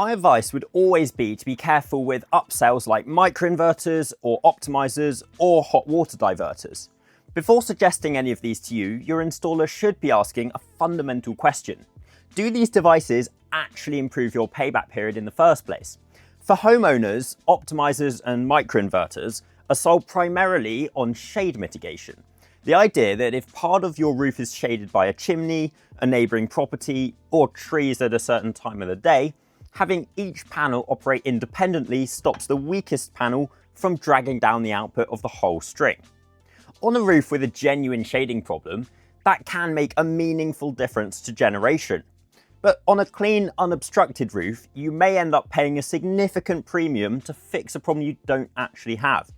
My advice would always be to be careful with upsells like microinverters or optimizers or hot water diverters. Before suggesting any of these to you, your installer should be asking a fundamental question. Do these devices actually improve your payback period in the first place? For homeowners, optimizers and microinverters are sold primarily on shade mitigation. The idea that if part of your roof is shaded by a chimney, a neighbouring property, or trees at a certain time of the day, having each panel operate independently stops the weakest panel from dragging down the output of the whole string. On a roof with a genuine shading problem, that can make a meaningful difference to generation. But on a clean, unobstructed roof, you may end up paying a significant premium to fix a problem you don't actually have.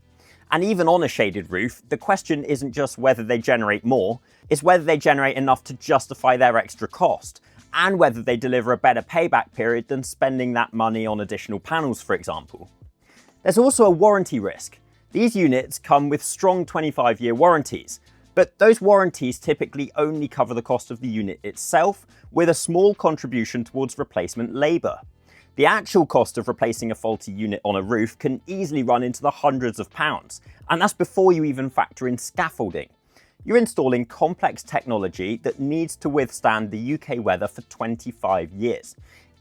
And even on a shaded roof, the question isn't just whether they generate more, it's whether they generate enough to justify their extra cost, and whether they deliver a better payback period than spending that money on additional panels, for example. There's also a warranty risk. These units come with strong 25-year warranties, but those warranties typically only cover the cost of the unit itself, with a small contribution towards replacement labour. The actual cost of replacing a faulty unit on a roof can easily run into the hundreds of pounds, and that's before you even factor in scaffolding. You're installing complex technology that needs to withstand the UK weather for 25 years.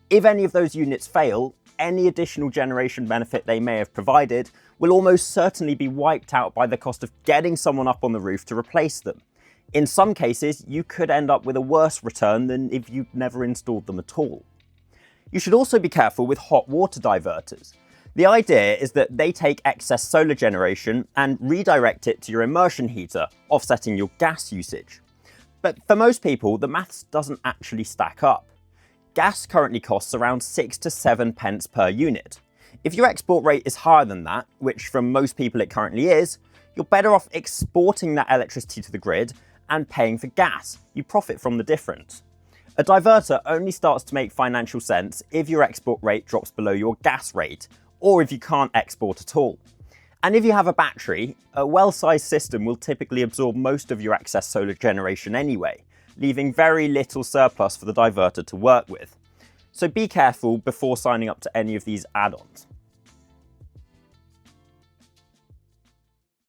If any of those units fail, any additional generation benefit they may have provided will almost certainly be wiped out by the cost of getting someone up on the roof to replace them. In some cases, you could end up with a worse return than if you'd never installed them at all. You should also be careful with hot water diverters. The idea is that they take excess solar generation and redirect it to your immersion heater, offsetting your gas usage. But for most people, the maths doesn't actually stack up. Gas currently costs around 6 to 7 pence per unit. If your export rate is higher than that, which from most people it currently is, you're better off exporting that electricity to the grid and paying for gas. You profit from the difference. A diverter only starts to make financial sense if your export rate drops below your gas rate, or if you can't export at all. And if you have a battery, a well-sized system will typically absorb most of your excess solar generation anyway, leaving very little surplus for the diverter to work with. So be careful before signing up to any of these add-ons.